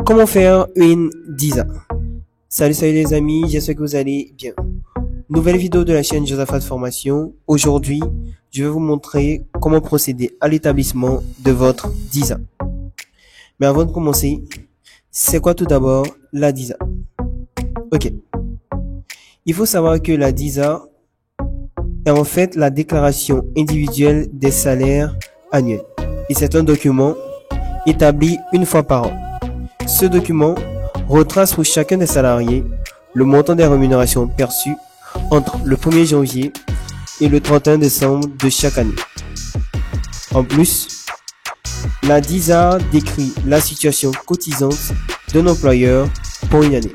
Comment faire une DISA? Salut les amis, j'espère que vous allez bien. Nouvelle vidéo de la chaîne Josaphat Formation. Aujourd'hui, je vais vous montrer comment procéder à l'établissement de votre DISA. Mais avant de commencer, c'est quoi tout d'abord la DISA? Ok. Il faut savoir que la DISA est en fait la déclaration individuelle des salaires annuels. Et c'est un document établi une fois par an. Ce document retrace pour chacun des salariés le montant des rémunérations perçues entre le 1er janvier et le 31 décembre de chaque année. En plus, la DISA décrit la situation cotisante d'un employeur pour une année.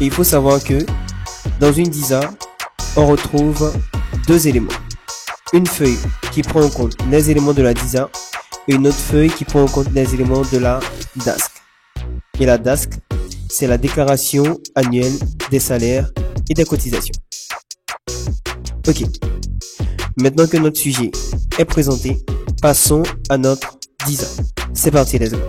Et il faut savoir que dans une DISA, on retrouve deux éléments. Une feuille qui prend en compte les éléments de la DISA et une autre feuille qui prend en compte les éléments de la DASC. Et la DASC, c'est la déclaration annuelle des salaires et des cotisations. Ok. Maintenant que notre sujet est présenté, passons à notre DISA. C'est parti, let's go.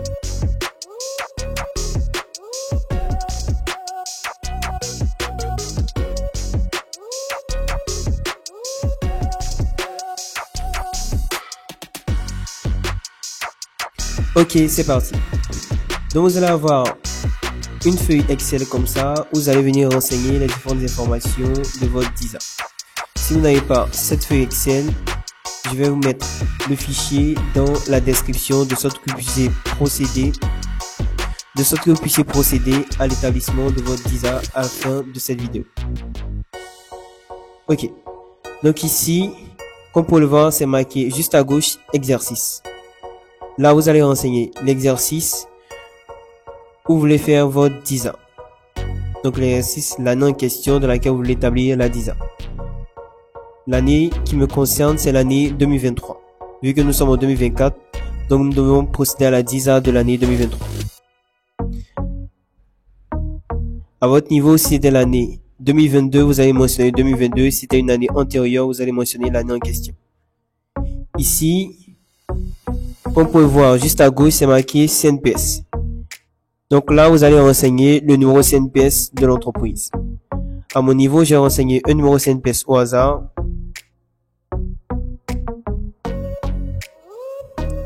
Ok, c'est parti. Donc vous allez avoir une feuille Excel comme ça, où vous allez venir renseigner les différentes informations de votre DISA. Si vous n'avez pas cette feuille Excel, je vais vous mettre le fichier dans la description de sorte que vous puissiez procéder à l'établissement de votre DISA à la fin de cette vidéo. Ok. Donc ici, comme vous pouvez le voir, c'est marqué juste à gauche exercice. Là, vous allez renseigner l'exercice où vous voulez faire votre DISA. Donc l'exercice, l'année en question de laquelle vous voulez établir la DISA. L'année qui me concerne, c'est l'année 2023. Vu que nous sommes en 2024, donc nous devons procéder à la DISA de l'année 2023. À votre niveau, si c'était l'année 2022, vous allez mentionner 2022. Si c'était une année antérieure, vous allez mentionner l'année en question. Ici, comme vous pouvez voir, juste à gauche, c'est marqué CNPS. Donc là, vous allez renseigner le numéro CNPS de l'entreprise. À mon niveau, j'ai renseigné un numéro CNPS au hasard.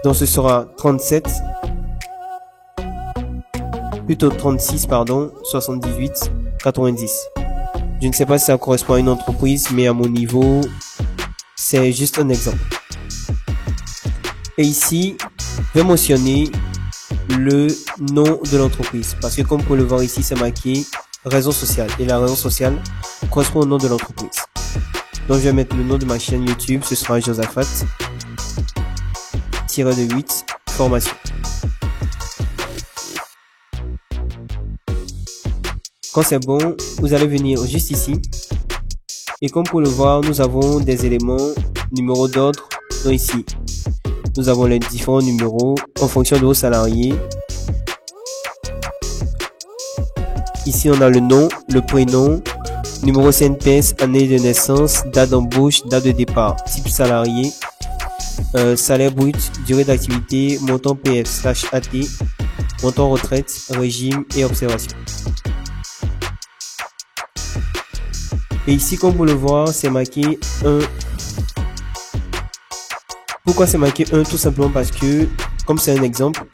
Donc ce sera 36, 78, 90. Je ne sais pas si ça correspond à une entreprise, mais à mon niveau, c'est juste un exemple. Et ici, je vais mentionner le nom de l'entreprise. Parce que comme vous pouvez le voir ici, c'est marqué raison sociale. Et la raison sociale correspond au nom de l'entreprise. Donc je vais mettre le nom de ma chaîne YouTube. Ce sera Josaphat -8 formation. Quand c'est bon, vous allez venir juste ici. Et comme vous pouvez le voir, nous avons des éléments, numéro d'ordre. Donc ici, nous avons les différents numéros en fonction de vos salariés. Ici, on a le nom, le prénom, numéro CNPS, année de naissance, date d'embauche, date de départ, type salarié, salaire brut, durée d'activité, montant PF/AT, montant retraite, régime et observation. Et ici, comme vous le voyez, c'est marqué 1. Pourquoi c'est marqué 1? Tout simplement parce que, comme c'est un exemple,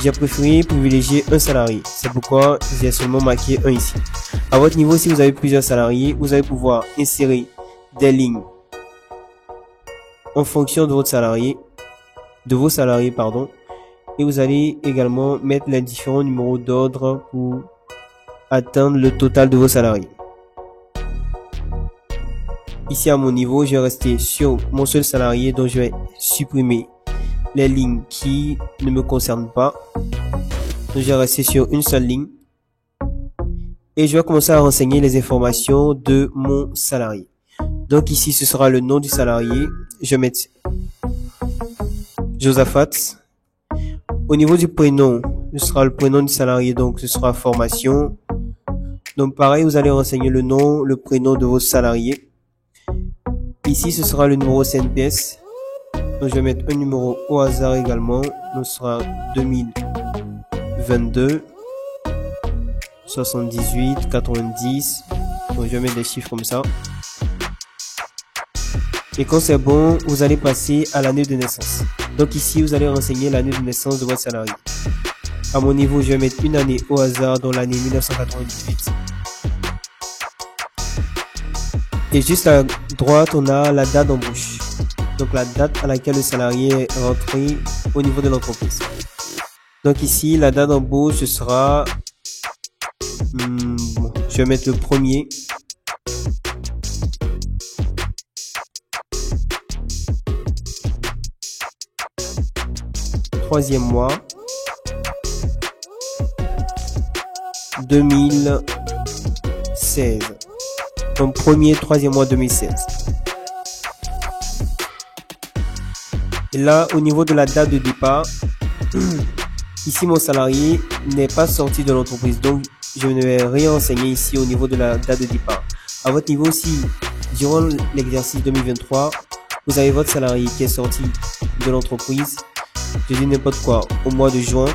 j'ai préféré privilégier un salarié. C'est pourquoi j'ai seulement marqué 1 ici. À votre niveau, si vous avez plusieurs salariés, vous allez pouvoir insérer des lignes en fonction de vos salariés, et vous allez également mettre les différents numéros d'ordre pour atteindre le total de vos salariés. Ici, à mon niveau, je vais rester sur mon seul salarié, donc je vais supprimer les lignes qui ne me concernent pas. Donc, je vais rester sur une seule ligne. Et je vais commencer à renseigner les informations de mon salarié. Donc ici, ce sera le nom du salarié. Je vais mettre Josaphat. Au niveau du prénom, ce sera le prénom du salarié, donc ce sera formation. Donc pareil, vous allez renseigner le nom, le prénom de vos salariés. Ici, ce sera le numéro CNPS. Donc, je vais mettre un numéro au hasard également. Donc, ce sera 2022. 78, 90. Donc, je vais mettre des chiffres comme ça. Et quand c'est bon, vous allez passer à l'année de naissance. Donc ici, vous allez renseigner l'année de naissance de votre salarié. À mon niveau, je vais mettre une année au hasard, dans l'année 1998. Et juste à droite, on a la date d'embauche. Donc la date à laquelle le salarié est rentré au niveau de l'entreprise. Donc ici, la date d'embauche, ce sera... je vais mettre le premier. Troisième mois 2016. Donc premier, troisième mois 2016. Et là, au niveau de la date de départ, ici mon salarié n'est pas sorti de l'entreprise, donc je ne vais rien enseigner ici au niveau de la date de départ. À votre niveau, si durant l'exercice 2023, vous avez votre salarié qui est sorti de l'entreprise, je dis n'importe quoi, au mois de juin,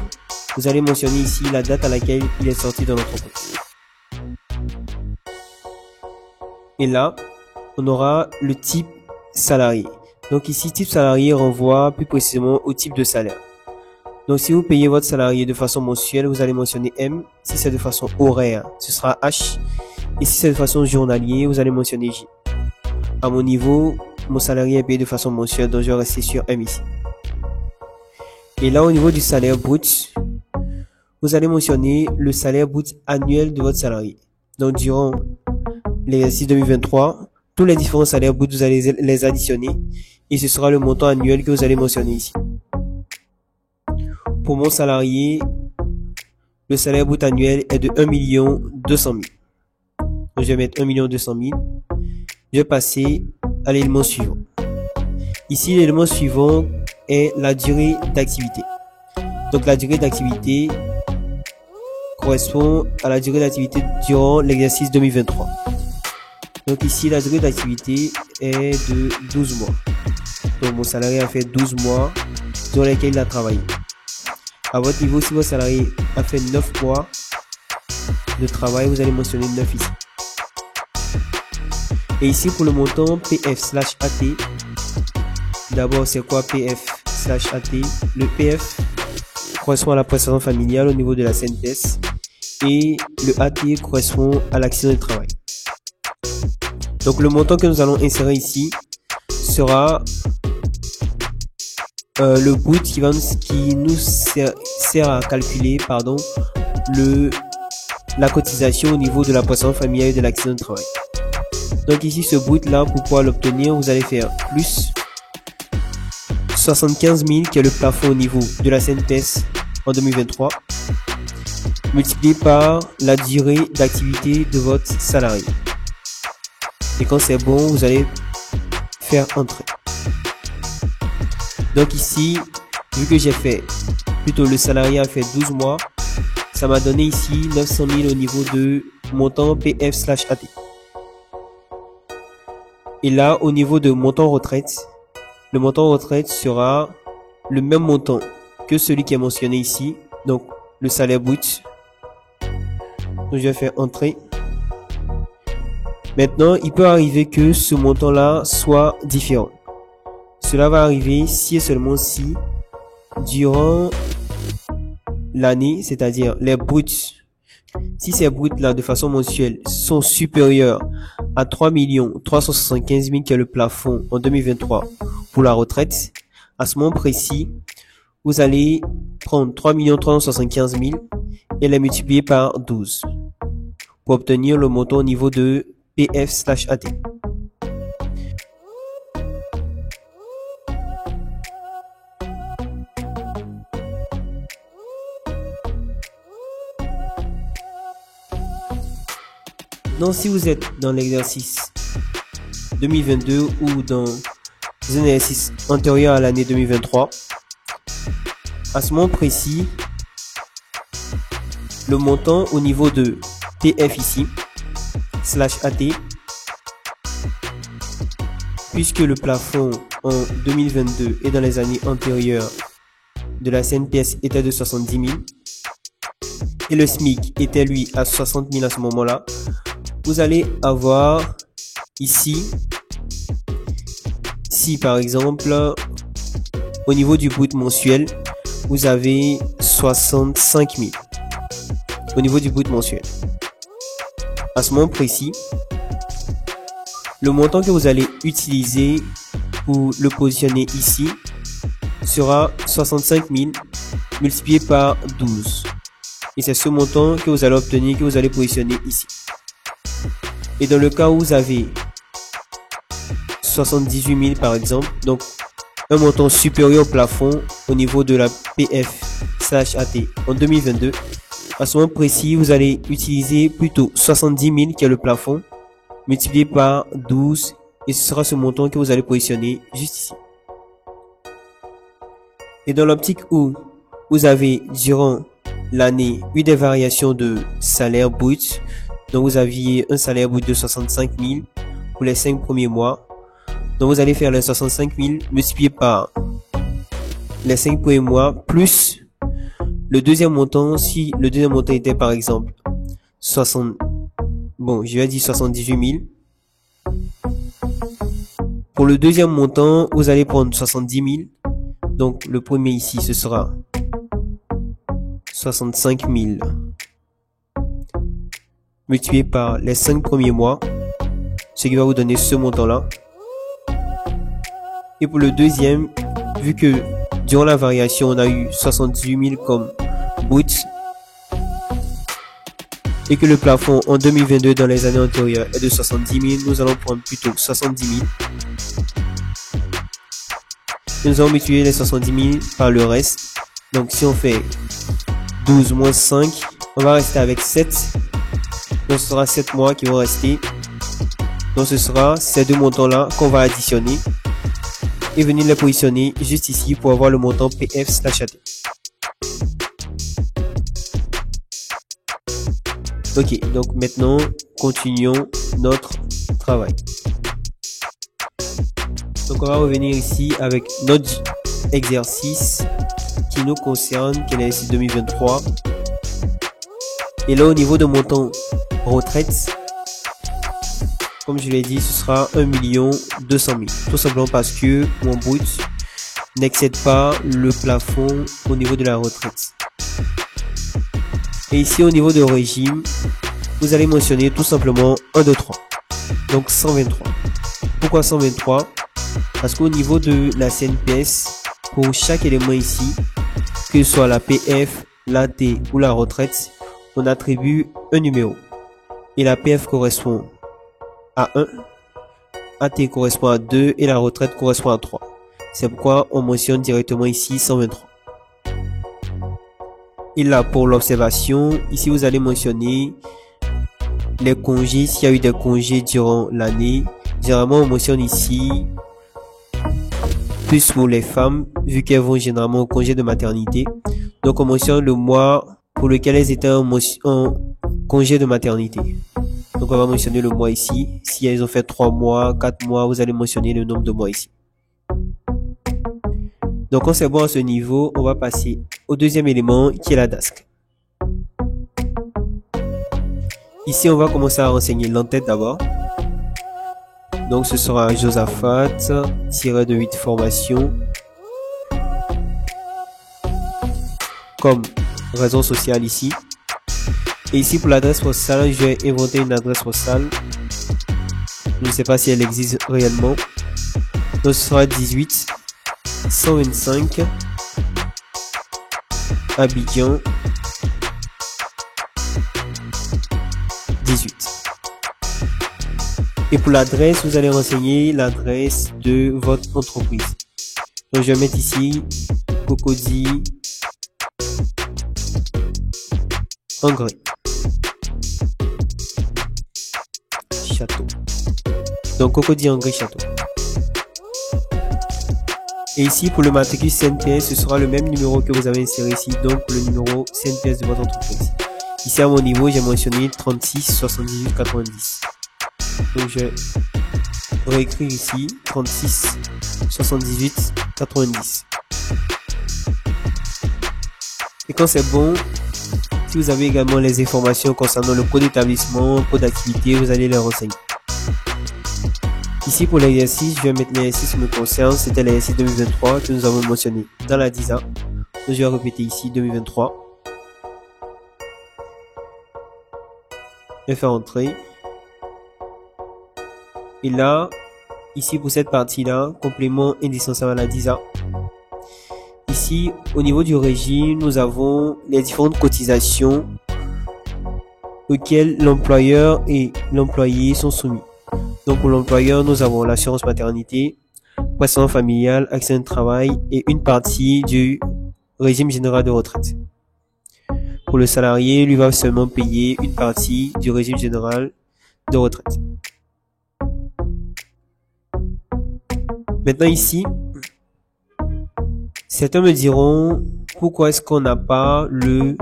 vous allez mentionner ici la date à laquelle il est sorti de l'entreprise. Et là, on aura le type salarié. Donc ici, type salarié renvoie plus précisément au type de salaire. Donc si vous payez votre salarié de façon mensuelle, vous allez mentionner M. Si c'est de façon horaire, ce sera H. Et si c'est de façon journalière, vous allez mentionner J. À mon niveau, mon salarié est payé de façon mensuelle, donc je vais rester sur M ici. Et là, au niveau du salaire brut, vous allez mentionner le salaire brut annuel de votre salarié. Donc, durant l'exercice 2023, tous les différents salaires bruts, vous allez les additionner et ce sera le montant annuel que vous allez mentionner ici. Pour mon salarié, le salaire brut annuel est de 1 200 000. Donc, je vais mettre 1 200 000. Je vais passer à l'élément suivant. Ici, l'élément suivant est la durée d'activité. Donc la durée d'activité correspond à la durée d'activité durant l'exercice 2023. Donc ici, la durée d'activité est de 12 mois. Donc mon salarié a fait 12 mois durant lesquels il a travaillé. À votre niveau, si votre salarié a fait 9 mois de travail, vous allez mentionner 9 ici. Et ici, pour le montant PF/AT, d'abord, c'est quoi PF/AT? Le PF correspond à la prestation familiale au niveau de la CNPS et le AT correspond à l'accident de travail. Donc le montant que nous allons insérer ici sera le brut qui nous sert à calculer la cotisation au niveau de la prestation familiale et de l'accident de travail. Donc ici, ce brut là, pour pouvoir l'obtenir, vous allez faire plus 75 000 qui est le plafond au niveau de la CNPS en 2023 multiplié par la durée d'activité de votre salarié. Et quand c'est bon, vous allez faire entrer. Donc ici, vu que j'ai fait, plutôt le salarié a fait 12 mois, ça m'a donné ici 900 000 au niveau de montant PF/AT. Et là, au niveau de montant retraite, le montant retraite sera le même montant que celui qui est mentionné ici, donc le salaire brut. Donc je vais faire entrer. Maintenant, il peut arriver que ce montant-là soit différent. Cela va arriver si et seulement si, durant l'année, c'est-à-dire les bruts, si ces bruts-là de façon mensuelle sont supérieurs à 3 375 000 qui est le plafond en 2023 pour la retraite, à ce moment précis, vous allez prendre 3 375 000 et les multiplier par 12 pour obtenir le montant au niveau de PF/AT. Donc, si vous êtes dans l'exercice 2022 ou dans un exercice antérieur à l'année 2023, à ce moment précis, le montant au niveau de PF ici, /AT, puisque le plafond en 2022 et dans les années antérieures de la CNPS était de 70 000, et le SMIC était lui à 60 000 à ce moment-là, vous allez avoir ici, si par exemple, au niveau du brut mensuel, vous avez 65 000 au niveau du brut mensuel. À ce moment précis, le montant que vous allez utiliser pour le positionner ici sera 65 000 multiplié par 12. Et c'est ce montant que vous allez obtenir, que vous allez positionner ici. Et dans le cas où vous avez 78 000 par exemple, donc un montant supérieur au plafond au niveau de la PF/AT en 2022, à ce moment précis, vous allez utiliser plutôt 70 000 qui est le plafond, multiplié par 12 et ce sera ce montant que vous allez positionner juste ici. Et dans l'optique où vous avez durant l'année eu des variations de salaire brut, donc vous aviez un salaire brut de 65 000 pour les 5 premiers mois, donc vous allez faire les 65 000 multiplié par les 5 premiers mois plus le deuxième montant. Si le deuxième montant était par exemple 78 000, pour le deuxième montant vous allez prendre 70 000, donc le premier ici ce sera 65 000 multiplié par les 5 premiers mois, ce qui va vous donner ce montant là. Et pour le deuxième, vu que durant la variation on a eu 78 000 comme brut et que le plafond en 2022 dans les années antérieures est de 70 000, nous allons prendre plutôt 70 000. Et nous allons multiplier les 70 000 par le reste. Donc si on fait 12 moins 5, on va rester avec 7. Donc ce sera 7 mois qui vont rester. Donc ce sera ces deux montants là qu'on va additionner et venir les positionner juste ici pour avoir le montant PF/AT. Ok, donc maintenant continuons notre travail. Donc on va revenir ici avec notre exercice qui nous concerne, qui est l'exercice 2023. Et là au niveau de montant retraite, comme je l'ai dit, ce sera 1 200 000. Tout simplement parce que mon brut n'excède pas le plafond au niveau de la retraite. Et ici au niveau de régime, vous allez mentionner tout simplement 1, 2, 3. Donc 123. Pourquoi 123? Parce qu'au niveau de la CNPS, pour chaque élément ici, que ce soit la PF, l'AT ou la retraite, on attribue un numéro. Et la PF correspond à 1, AT correspond à 2 et la retraite correspond à 3. C'est pourquoi on mentionne directement ici 123. Et là pour l'observation, ici vous allez mentionner les congés, s'il y a eu des congés durant l'année. Généralement on mentionne ici plus pour les femmes, vu qu'elles vont généralement au congé de maternité. Donc on mentionne le mois pour lequel elles étaient en congé de maternité. Donc on va mentionner le mois ici. Si elles ont fait 3 mois, 4 mois, vous allez mentionner le nombre de mois ici. Donc quand c'est bon à ce niveau, on va passer au deuxième élément qui est la DASC. Ici on va commencer à renseigner l'entête d'abord. Donc ce sera Josaphat, tiré de 8 formations. Comme raison sociale ici. Et ici pour l'adresse postale, je vais inventer une adresse postale. Je ne sais pas si elle existe réellement. Donc ce sera 18 125 Abidjan 18. Et pour l'adresse, vous allez renseigner l'adresse de votre entreprise. Donc je vais mettre ici Cocody Engrais Château. Donc Cocody Engrais Château. Et ici pour le matricule CNPS, ce sera le même numéro que vous avez inséré ici, donc le numéro CNPS de votre entreprise. Ici à mon niveau, j'ai mentionné 36 78 90. Donc je vais réécrire ici 36 78 90. Et quand c'est bon, si Ici, vous avez également les informations concernant le code d'établissement, code d'activité, vous allez les renseigner. Ici, pour l'exercice, je vais mettre l'exercice qui me concerne. C'était l'exercice 2023 que nous avons mentionné dans la DISA. Donc, je vais répéter ici 2023. Je vais faire entrer. Et là, ici pour cette partie-là, complément indispensable à la DISA. Ici, au niveau du régime, nous avons les différentes cotisations auxquelles l'employeur et l'employé sont soumis. Donc pour l'employeur, nous avons l'assurance maternité, prestation familiale, accident de travail et une partie du régime général de retraite. Pour le salarié, lui va seulement payer une partie du régime général de retraite. Maintenant ici, certains me diront pourquoi est-ce qu'on n'a pas le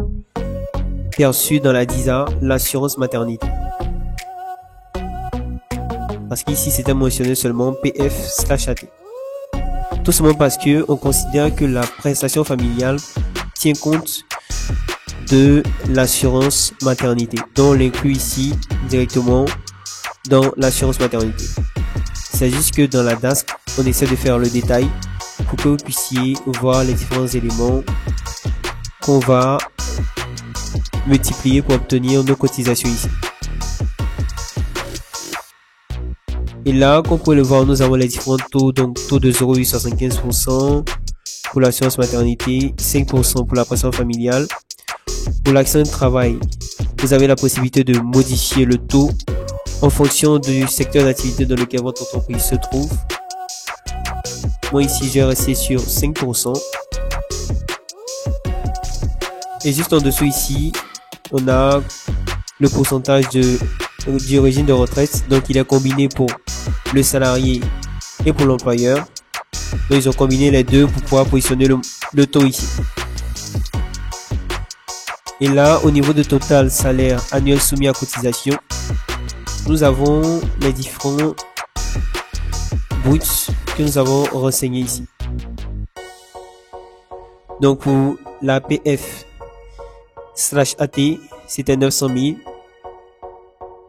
perçu dans la DISA l'assurance maternité. Parce qu'ici c'était mentionné seulement PF/AT. Tout simplement parce que on considère que la prestation familiale tient compte de l'assurance maternité. Donc on l'inclut ici directement dans l'assurance maternité. C'est juste que dans la DASC, on essaie de faire le détail pour que vous puissiez voir les différents éléments qu'on va multiplier pour obtenir nos cotisations ici. Et là, comme vous pouvez le voir, nous avons les différents taux, donc taux de 0,75% pour l'assurance maternité, 5% pour la prestation familiale. Pour l'accident de travail, vous avez la possibilité de modifier le taux en fonction du secteur d'activité dans lequel votre entreprise se trouve. Moi ici, je vais rester sur 5%. Et juste en dessous ici, on a le pourcentage du régime de retraite. Donc il est combiné pour le salarié et pour l'employeur. Donc ils ont combiné les deux pour pouvoir positionner le taux ici. Et là, au niveau de total salaire annuel soumis à cotisation, nous avons les différents bruts que nous avons renseignés ici. Donc pour la PF/AT, c'était 900 000.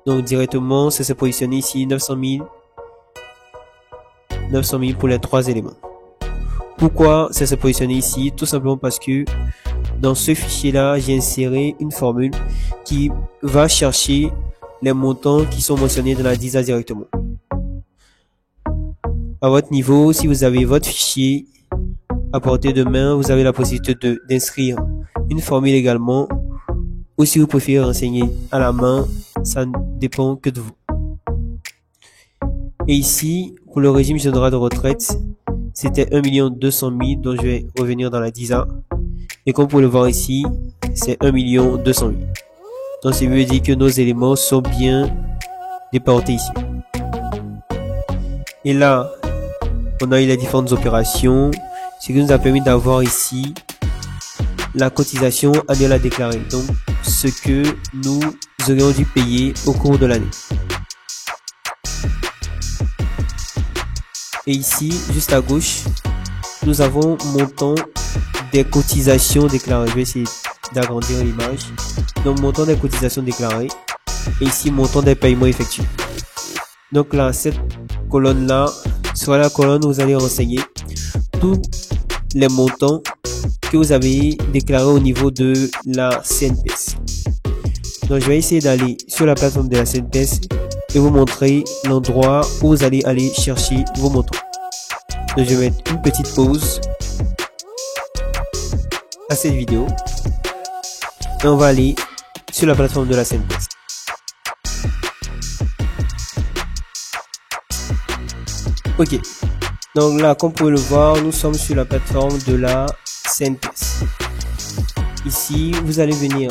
Donc directement, ça s'est positionné ici 900 000 pour les trois éléments. Pourquoi ça s'est positionné ici? Tout simplement parce que dans ce fichier-là, j'ai inséré une formule qui va chercher les montants qui sont mentionnés dans la DISA directement. À votre niveau, si vous avez votre fichier à portée de main, vous avez la possibilité d'inscrire une formule également, ou si vous préférez renseigner à la main, ça ne dépend que de vous. Et ici, pour le régime général de retraite, c'était 1 200 000, dont je vais revenir dans la DISA. Et comme vous pouvez le voir ici, c'est 1 200 000. Donc, ça veut dire que nos éléments sont bien déportés ici. Et là, on a eu les différentes opérations, ce qui nous a permis d'avoir ici la cotisation annuelle à déclarer. Donc, ce que nous aurions dû payer au cours de l'année. Et ici, juste à gauche, nous avons montant des cotisations déclarées. Je vais essayer d'agrandir l'image. Donc, montant des cotisations déclarées. Et ici, montant des paiements effectués. Donc là, cette colonne-là sera la colonne où vous allez renseigner tous les montants que vous avez déclarés au niveau de la CNPS. Donc, je vais essayer d'aller sur la plateforme de la CNPS et vous montrer l'endroit où vous allez aller chercher vos montants. Donc, je vais mettre une petite pause à cette vidéo et on va aller sur la plateforme de la CNPS. Ok, donc là, comme vous pouvez le voir, nous sommes sur la plateforme de la CNPS. Ici, vous allez venir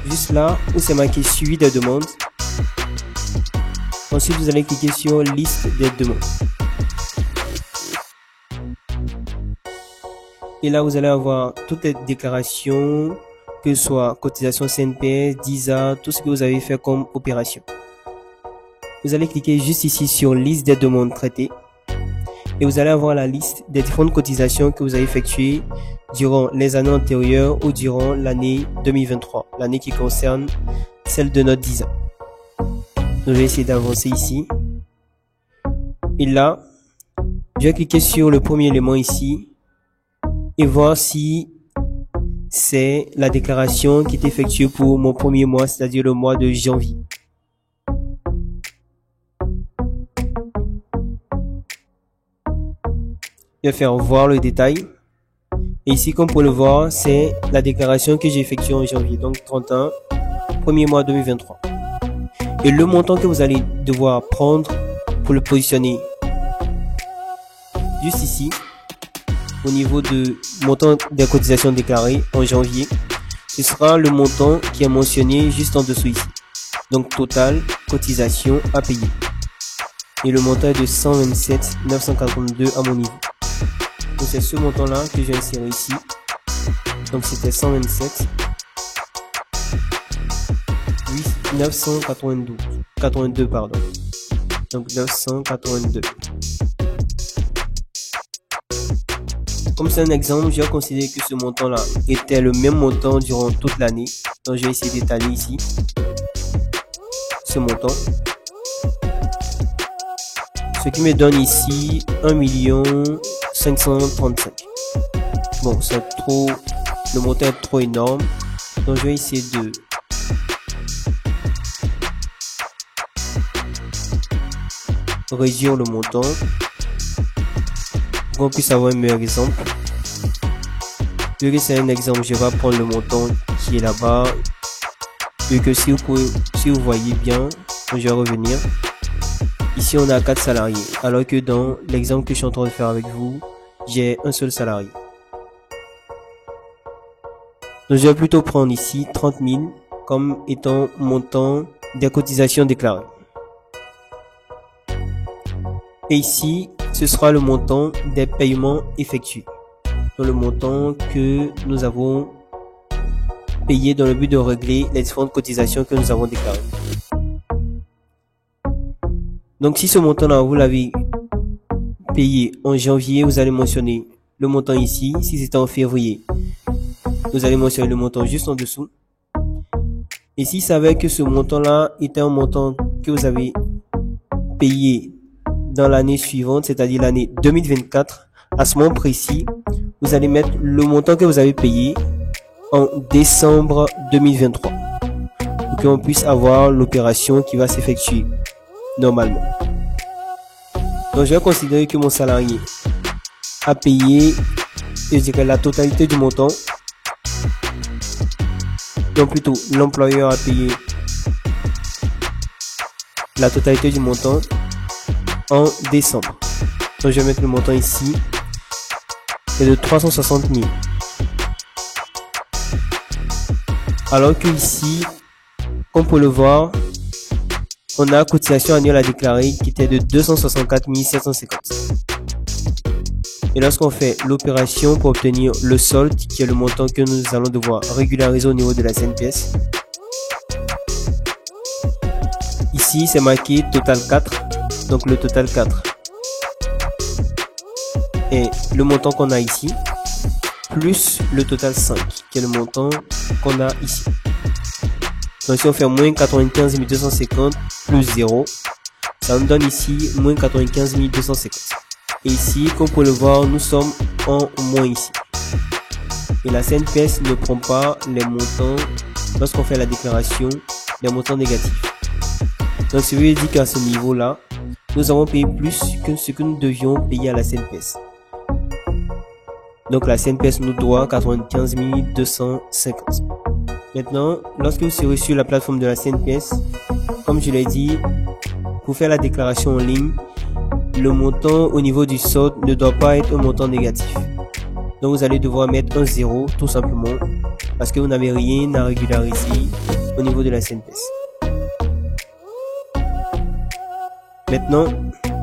juste là où c'est marqué suivi des demandes. Ensuite, vous allez cliquer sur liste des demandes. Et là, vous allez avoir toutes les déclarations, que ce soit cotisation CNPS, DISA, tout ce que vous avez fait comme opération. Vous allez cliquer juste ici sur liste des demandes traitées. et vous allez avoir la liste des différentes cotisations que vous avez effectuées durant les années antérieures ou durant l'année 2023, l'année qui concerne celle de notre 10 ans. Donc, je vais essayer d'avancer ici. Et là, je vais cliquer sur le premier élément ici et voir si c'est la déclaration qui est effectuée pour mon premier mois, c'est-à-dire le mois de janvier. Je vais faire voir le détail. Et ici, comme vous pouvez le voir, c'est la déclaration que j'ai effectuée en janvier, donc 31, premier mois 2023. Et le montant que vous allez devoir prendre pour le positionner juste ici, au niveau de montant des cotisations déclarées en janvier, ce sera le montant qui est mentionné juste en dessous ici. Donc total cotisation à payer. Et le montant est de 127 942 à mon niveau. Donc c'est ce montant là que j'ai inséré ici. Donc c'était 127 982 pardon. Donc 982. Comme c'est un exemple, je vais considérer que ce montant là était le même montant durant toute l'année. Donc je vais essayer d'étaler ici ce montant. Ce qui me donne ici 1 535 000. Bon, c'est trop, le montant est trop énorme. Donc je vais essayer de réduire le montant pour qu'on puisse avoir un meilleur exemple. Vu que c'est un exemple, je vais prendre le montant qui est là-bas. Vu que si vous voyez bien, je vais revenir. Ici, on a 4 salariés, alors que dans l'exemple que je suis en train de faire avec vous, j'ai un seul salarié. Donc, je vais plutôt prendre ici 30 000 comme étant montant des cotisations déclarées. Et ici, ce sera le montant des paiements effectués. Donc, le montant que nous avons payé dans le but de régler les différentes cotisations que nous avons déclarées. Donc, si ce montant-là, vous l'avez payé en janvier, vous allez mentionner le montant ici. Si c'était en février, vous allez mentionner le montant juste en dessous. Et si ça savait que ce montant-là était un montant que vous avez payé dans l'année suivante, c'est-à-dire l'année 2024, à ce moment précis, vous allez mettre le montant que vous avez payé en décembre 2023 pour qu'on puisse avoir l'opération qui va s'effectuer normalement. Donc je vais considérer que mon salarié a payé, je dirais, la totalité du montant. Donc plutôt l'employeur a payé la totalité du montant en décembre. Donc je vais mettre le montant ici, c'est de 360 000. Alors que ici, comme pour le voir, on a cotisation annuelle à déclarer qui était de 264 750. Et lorsqu'on fait l'opération pour obtenir le solde, qui est le montant que nous allons devoir régulariser au niveau de la CNPS, ici c'est marqué total 4, donc le total 4 est le montant qu'on a ici, plus le total 5, qui est le montant qu'on a ici. Donc si on fait moins 95 250 plus 0, ça nous donne ici moins 95 250. Et ici, comme vous pouvez le voir, nous sommes en moins ici. Et la CNPS ne prend pas les montants, lorsqu'on fait la déclaration, les montants négatifs. Donc ce qui veut dire qu'à ce niveau-là, nous avons payé plus que ce que nous devions payer à la CNPS. Donc la CNPS nous doit 95 250. Maintenant, lorsque vous serez sur la plateforme de la CNPS, comme je l'ai dit, pour faire la déclaration en ligne, le montant au niveau du solde ne doit pas être un montant négatif. Donc vous allez devoir mettre un 0 tout simplement parce que vous n'avez rien à régulariser au niveau de la CNPS. Maintenant,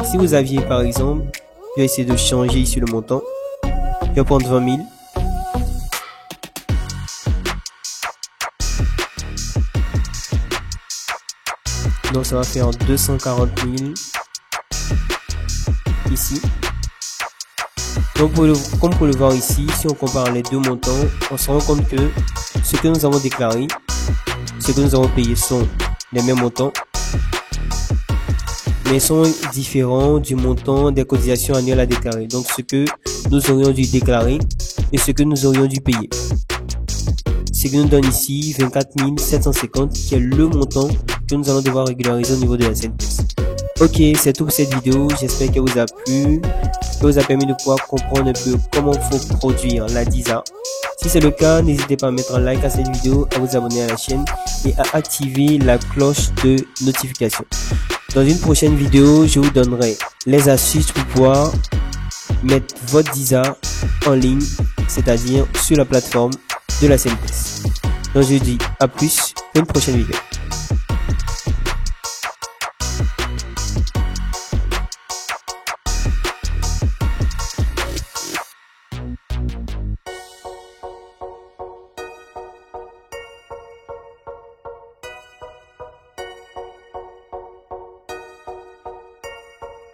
si vous aviez par exemple, je vais essayer de changer ici le montant. Je vais prendre 20 000. Donc ça va faire 240 000 ici. Donc comme pour le voir ici, si on compare les deux montants, on se rend compte que ce que nous avons déclaré, ce que nous avons payé sont les mêmes montants, mais sont différents du montant des cotisations annuelles à déclarer. Donc ce que nous aurions dû déclarer et ce que nous aurions dû payer. Ce qui nous donne ici 24 750 qui est le montant que nous allons devoir régulariser au niveau de la CNPS. Ok, c'est tout pour cette vidéo. J'espère qu'elle vous a plu, qu'elle vous a permis de pouvoir comprendre un peu comment il faut produire la DISA. Si c'est le cas, n'hésitez pas à mettre un like à cette vidéo, à vous abonner à la chaîne et à activer la cloche de notification. Dans une prochaine vidéo, je vous donnerai les astuces pour pouvoir mettre votre DISA en ligne, c'est-à-dire sur la plateforme de la CNPS. Donc je vous dis à plus pour une prochaine vidéo.